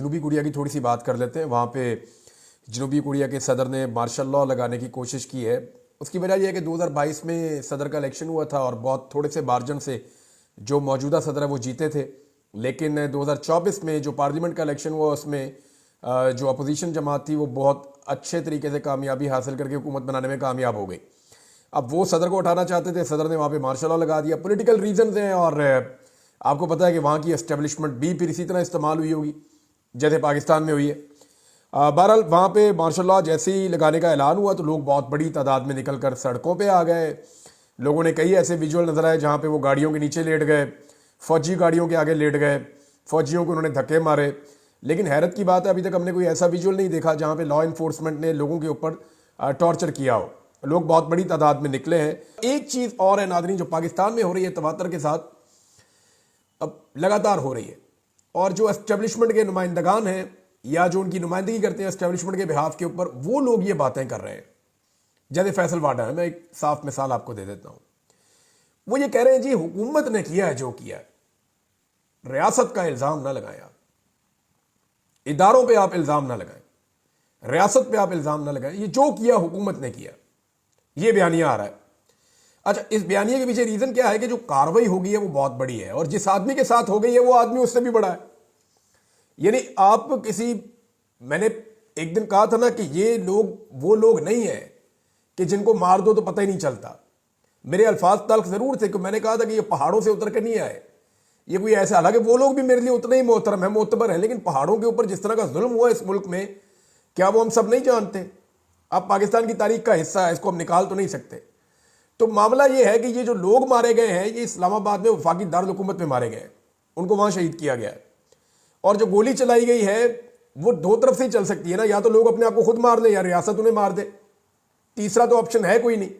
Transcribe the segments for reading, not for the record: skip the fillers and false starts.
जनूबी कोरिया की थोड़ी सी बात कर लेते हैं। वहाँ पे जनूबी कोरिया के सदर ने मार्शल लॉ लगाने की कोशिश की है। उसकी वजह यह है कि 2022 में सदर का इलेक्शन हुआ था और बहुत थोड़े से मार्जिन से जो मौजूदा सदर है वो जीते थे, लेकिन 2024 में जो पार्लियामेंट का इलेक्शन हुआ उसमें जो अपोजिशन जमात थी वो बहुत अच्छे तरीके से कामयाबी हासिल करके हुकूमत बनाने में कामयाब हो गई। अब वो सदर को उठाना चाहते थे, सदर ने वहाँ पे मार्शल लॉ लगा दिया। पॉलिटिकल रीजंस हैं और आपको पता है कि वहाँ की एस्टेब्लिशमेंट भी फिर इसी तरह इस्तेमाल हुई होगी जैसे पाकिस्तान में हुई है। बहरहाल वहाँ पे मार्शल लॉ जैसे ही लगाने का ऐलान हुआ तो लोग बहुत बड़ी तादाद में निकल कर सड़कों पे आ गए। लोगों ने कई ऐसे विजुअल नजर आए जहाँ पे वो गाड़ियों के नीचे लेट गए, फौजी गाड़ियों के आगे लेट गए, फौजियों को उन्होंने धक्के मारे। लेकिन हैरत की बात है अभी तक हमने कोई ऐसा विजुअल नहीं देखा जहाँ पे लॉ इन्फोर्समेंट ने लोगों के ऊपर टॉर्चर किया हो। लोग बहुत बड़ी तादाद में निकले हैं। एक चीज़ और है नाज़रीन, जो पाकिस्तान में हो रही है तवातर के साथ अब लगातार हो रही है, और जो एस्टेब्लिशमेंट के नुमाइंदगान हैं या जो उनकी नुमाइंदगी करते हैं एस्टेब्लिशमेंट के बिहाफ के ऊपर, वो लोग ये बातें कर रहे हैं। जैसे फैसल वाडा है, मैं एक साफ मिसाल आपको दे देता हूं। वो ये कह रहे हैं जी हुकूमत ने किया है जो किया है, रियासत का इल्जाम ना लगाएं आप, इदारों पे आप इल्जाम ना लगाएं, रियासत पे आप इल्जाम ना लगाएं, ये जो किया हुकूमत ने किया। ये बयानिया आ रहा है। अच्छा, इस बयानिया के पीछे रीजन क्या है कि जो कार्रवाई हो गई है वो बहुत बड़ी है और जिस आदमी के साथ हो गई है वो आदमी उससे भी बड़ा है। यानी आप मैंने एक दिन कहा था ना कि ये लोग वो लोग नहीं है कि जिनको मार दो तो पता ही नहीं चलता। मेरे अल्फाज तल्ख जरूर थे कि मैंने कहा था कि ये पहाड़ों से उतर कर नहीं आए, ये कोई ऐसा, हालांकि वो लोग भी मेरे लिए उतने ही मोहतरम है, मोतबर है, लेकिन पहाड़ों के ऊपर जिस तरह का जुल्म हुआ इस मुल्क में, क्या वो हम सब नहीं जानते? अब पाकिस्तान की तारीख का हिस्सा है, इसको हम निकाल तो नहीं सकते। तो मामला ये है कि ये जो लोग मारे गए हैं ये इस्लामाबाद में वफाकी दारुल हुकूमत में मारे गए, उनको वहां शहीद किया गया है। और जो गोली चलाई गई है वो दो तरफ से ही चल सकती है ना, या तो लोग अपने आप को खुद मार ले या रियासत उन्हें मार दे। तीसरा तो ऑप्शन है कोई नहीं।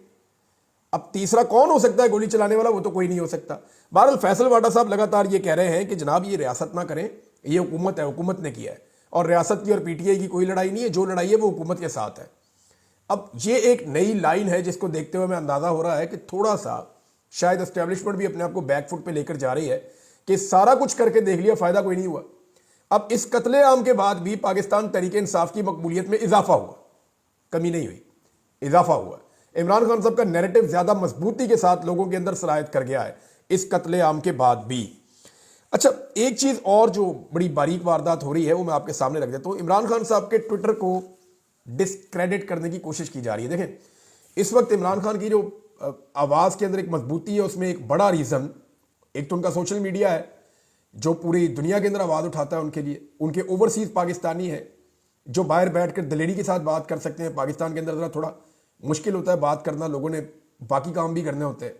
अब तीसरा कौन हो सकता है गोली चलाने वाला? वो तो कोई नहीं हो सकता। बहरहाल फैसल वाडा साहब लगातार ये कह रहे हैं कि जनाब ये रियासत ना करें, ये हुकूमत है, हुकूमत ने किया है, और रियासत की और पीटीआई की कोई लड़ाई नहीं है, जो लड़ाई है वो हुकूमत के साथ है। अब ये एक नई लाइन है जिसको देखते हुए मैं अंदाजा हो रहा है कि थोड़ा सा शायद एस्टेब्लिशमेंट भी अपने आप को बैक फुट पे लेकर जा रही है कि सारा कुछ करके देख लिया, फायदा कोई नहीं हुआ। अब इस कत्ले आम के बाद भी पाकिस्तान तहरीक इंसाफ की मकबूलियत में इजाफा हुआ, कमी नहीं हुई, इजाफा हुआ। इमरान खान साहब का नैरेटिव ज्यादा मजबूती के साथ लोगों के अंदर सरायत कर गया है इस कत्ले आम के बाद भी। अच्छा, एक चीज और जो बड़ी बारीक वारदात हो रही है वो मैं आपके सामने रख देता हूं। इमरान खान साहब के ट्विटर को डिस्क्रेडिट करने की कोशिश की जा रही है। देखें, इस वक्त इमरान खान की जो आवाज के अंदर एक मजबूती है, उसमें एक बड़ा रीजन एक तो उनका सोशल मीडिया है जो पूरी दुनिया के अंदर आवाज उठाता है उनके लिए। उनके ओवरसीज पाकिस्तानी है जो बाहर बैठकर दिलेरी के साथ बात कर सकते हैं। पाकिस्तान के अंदर जरा थोड़ा मुश्किल होता है बात करना, लोगों ने बाकी काम भी करने होते हैं।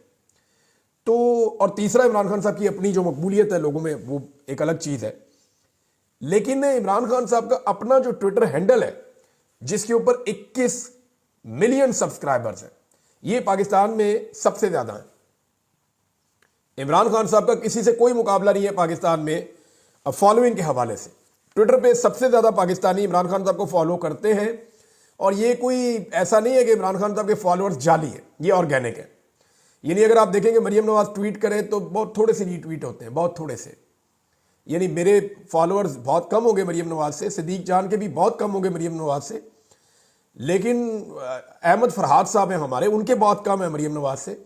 तो और तीसरा इमरान खान साहब की अपनी जो मकबूलियत है लोगों में, वो एक अलग चीज है। लेकिन इमरान खान साहब का अपना जो ट्विटर हैंडल है जिसके ऊपर 21 मिलियन सब्सक्राइबर्स हैं, ये पाकिस्तान में सबसे ज्यादा है। इमरान खान साहब का किसी से कोई मुकाबला नहीं है पाकिस्तान में फॉलोइंग के हवाले से। ट्विटर पे सबसे ज्यादा पाकिस्तानी इमरान खान साहब को फॉलो करते हैं, और ये कोई ऐसा नहीं है कि इमरान खान साहब के फॉलोअर्स जाली है, ये ऑर्गेनिक है। यानी अगर आप देखेंगे मरियम नवाज ट्वीट करें तो बहुत थोड़े से रीट्वीट होते हैं, बहुत थोड़े से। यानी मेरे फॉलोअर्स बहुत कम हो गए मरियम नवाज से, सिद्दीक जान के भी बहुत कम हो गए मरियम नवाज से, लेकिन अहमद फरहाद साहब हैं हमारे, उनके बहुत कम है मरियम नवाज से,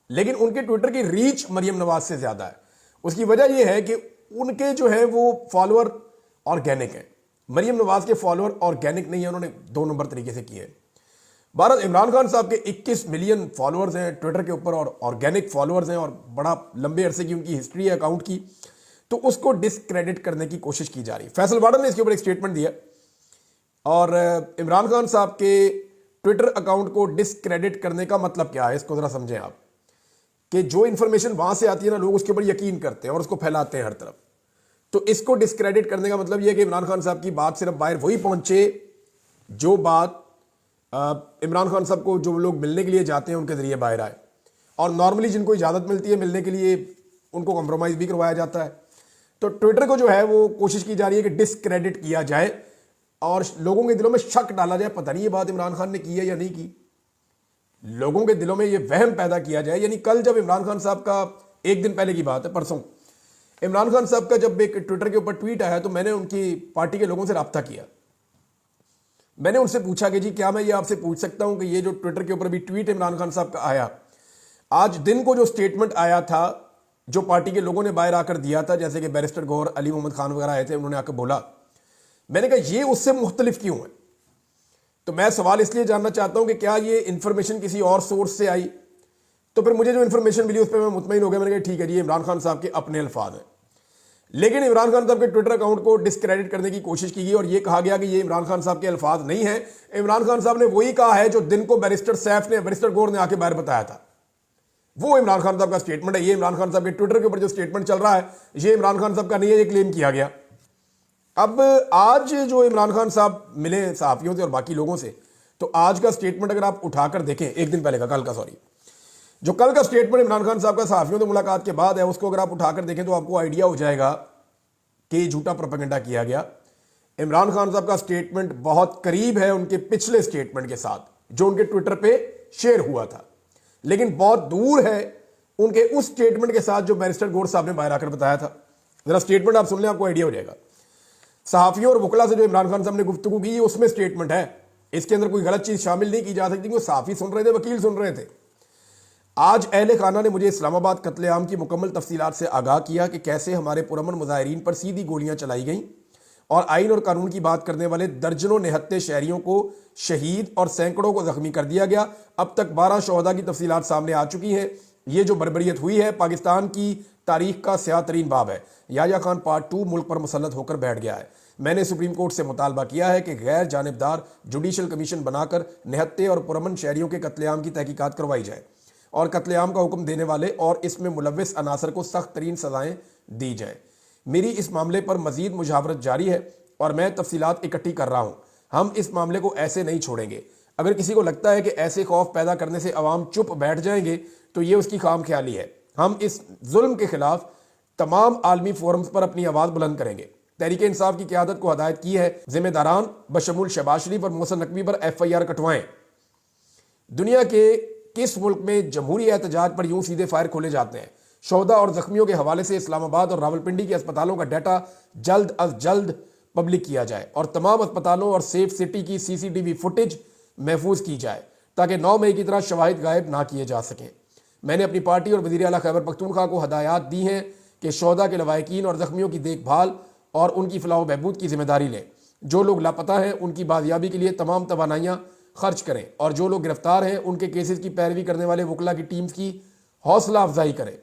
लेकिन उनके ट्विटर की रीच मरियम नवाज से ज्यादा है। उसकी वजह यह है कि उनके जो है वो फॉलोअर ऑर्गेनिक है, मरियम नवाज के फॉलोअर ऑर्गेनिक नहीं है, उन्होंने 2 नंबर तरीके से किए। भारत इमरान खान साहब के 21 मिलियन फॉलोअर्स हैं ट्विटर के ऊपर और ऑर्गेनिक फॉलोअर्स हैं, और बड़ा लंबे अरसे की उनकी हिस्ट्री है अकाउंट की, तो उसको डिस्क्रेडिट करने की कोशिश की जा रही है। फैसल वाडा ने इसके ऊपर एक स्टेटमेंट दिया और इमरान खान साहब के ट्विटर अकाउंट को डिस्क्रेडिट करने का मतलब क्या है, इसको जरा समझें आप। कि जो इंफॉर्मेशन वहां से आती है ना, लोग उसके ऊपर यकीन करते हैं और उसको फैलाते हैं हर तरफ। तो इसको डिस्क्रेडिट करने का मतलब यह है कि इमरान खान साहब की बात सिर्फ बाहर वही पहुंचे जो बात इमरान खान साहब को जो लोग मिलने के लिए जाते हैं उनके जरिए बाहर आए, और नॉर्मली जिनको इजाजत मिलती है मिलने के लिए उनको कॉम्प्रोमाइज भी करवाया जाता है। तो ट्विटर को जो है वो कोशिश की जा रही है कि डिस्क्रेडिट किया जाए और लोगों के दिलों में शक डाला जाए, पता नहीं ये बात इमरान खान ने की है या नहीं की। लोगों के दिलों में ये वहम पैदा किया जाए। यानी कल जब इमरान खान साहब का, एक दिन पहले की बात है, परसों عمران خان صاحب کا جب ایک ٹویٹر کے اوپر ٹویٹ آیا تو میں نے ان کی پارٹی کے لوگوں سے رابطہ کیا. میں نے ان سے پوچھا کہ جی کیا میں یہ آپ سے پوچھ سکتا ہوں کہ یہ جو ٹویٹر کے اوپر بھی ٹویٹ عمران خان صاحب کا آیا, آج دن کو جو سٹیٹمنٹ آیا تھا جو پارٹی کے لوگوں نے باہر آ کر دیا تھا, جیسے کہ بیرسٹر گوہر, علی محمد خان وغیرہ آئے تھے, انہوں نے آ کر بولا, میں نے کہا یہ اس سے مختلف کیوں ہے؟ تو میں سوال اس لیے جاننا چاہتا ہوں کہ کیا یہ انفارمیشن کسی اور سورس سے آئی؟ تو پھر مجھے جو انفارمیشن ملی اس پہ میں مطمئن ہو گیا. میں نے کہا ٹھیک ہے جی, عمران خان صاحب کے اپنے الفاظ ہیں. لیکن عمران خان صاحب کے ٹویٹر اکاؤنٹ کو ڈسکریڈٹ کرنے کی کوشش کی گئی اور یہ کہا گیا کہ یہ عمران خان صاحب کے الفاظ نہیں ہیں. عمران خان صاحب نے وہی کہا ہے جو دن کو بیرسٹر سیف نے, بیرسٹر گور نے آ کے باہر بتایا تھا. وہ عمران خان صاحب کا سٹیٹمنٹ ہے. یہ عمران خان صاحب کے ٹویٹر کے اوپر جو سٹیٹمنٹ چل رہا ہے یہ عمران خان صاحب کا نہیں ہے, یہ کلیم کیا گیا. اب آج جو عمران خان صاحب ملے صحافیوں سے اور باقی لوگوں سے, تو آج کا سٹیٹمنٹ اگر آپ اٹھا کر دیکھیں, ایک دن پہلے کا, کل کا, سوری, جو کل کا سٹیٹمنٹ عمران خان صاحب کا صحافیوں سے ملاقات کے بعد ہے, اس کو اگر آپ اٹھا کر دیکھیں تو آپ کو آئیڈیا ہو جائے گا کہ یہ جھوٹا پروپیگنڈا کیا گیا. عمران خان صاحب کا سٹیٹمنٹ بہت قریب ہے ان کے پچھلے سٹیٹمنٹ کے ساتھ جو ان کے ٹویٹر پہ شیئر ہوا تھا, لیکن بہت دور ہے ان کے اس سٹیٹمنٹ کے ساتھ جو بیرسٹر گور صاحب نے باہر آ کر بتایا تھا. ذرا سٹیٹمنٹ آپ سن لیں, آپ کو آئیڈیا ہو جائے گا. صحافیوں اور وکلا سے جو عمران خان صاحب نے گفتگو کی اس میں سٹیٹمنٹ ہے, اس کے اندر کوئی غلط چیز شامل نہیں کی جا سکتی. وہ صحافی سن رہے تھے, وکیل سن رہے تھے. آج اہل خانہ نے مجھے اسلام آباد قتل عام کی مکمل تفصیلات سے آگاہ کیا کہ کیسے ہمارے پرامن مظاہرین پر سیدھی گولیاں چلائی گئیں اور آئین اور قانون کی بات کرنے والے درجنوں نہتے شہریوں کو شہید اور سینکڑوں کو زخمی کر دیا گیا. اب تک 12 شہداء کی تفصیلات سامنے آ چکی ہیں. یہ جو بربریت ہوئی ہے پاکستان کی تاریخ کا سیاہ ترین باب ہے. یحییٰ خان پارٹ 2 ملک پر مسلط ہو کر بیٹھ گیا ہے. میں نے سپریم کورٹ سے مطالبہ کیا ہے کہ غیر جانبدار جوڈیشل کمیشن بنا کر نہتے اور پرامن شہریوں کے قتل عام کی تحقیقات کروائی جائے اور قتل عام کا حکم دینے والے اور اس میں ملوث عناصر کو سخت ترین سزائیں دی جائیں. میری اس معاملے پر مزید مشاورت جاری ہے اور میں تفصیلات اکٹھی کر رہا ہوں. ہم اس معاملے کو ایسے نہیں چھوڑیں گے. اگر کسی کو لگتا ہے کہ ایسے خوف پیدا کرنے سے عوام چپ بیٹھ جائیں گے تو یہ اس کی خام خیالی ہے. ہم اس ظلم کے خلاف تمام عالمی فورمز پر اپنی آواز بلند کریں گے. تحریک انصاف کی قیادت کو ہدایت کی ہے ذمہ داران بشمول شہباز شریف اور محسن نقوی پر FIR کٹوائیں. دنیا کے کس ملک میں جمہوری احتجاج پر یوں سیدھے فائر کھولے جاتے ہیں؟ شہداء اور زخمیوں کے حوالے سے اسلام آباد اور راولپنڈی کے اسپتالوں کا ڈیٹا جلد از جلد پبلک کیا جائے اور تمام اسپتالوں اور سیف سٹی کی CCTV فوٹیج محفوظ کی جائے تاکہ 9 مئی کی طرح شواہد غائب نہ کیے جا سکیں. میں نے اپنی پارٹی اور وزیر اعلیٰ خیبر پختونخوا کو ہدایات دی ہیں کہ شہداء کے لواحقین اور زخمیوں کی دیکھ بھال اور ان کی فلاح و بہبود کی ذمہ داری لیں. جو لوگ لاپتہ ہیں ان کی بازیابی کے لیے تمام توانائیاں خرچ کریں اور جو لوگ گرفتار ہیں ان کے کیسز کی پیروی کرنے والے وکلا کی ٹیمز کی حوصلہ افزائی کریں.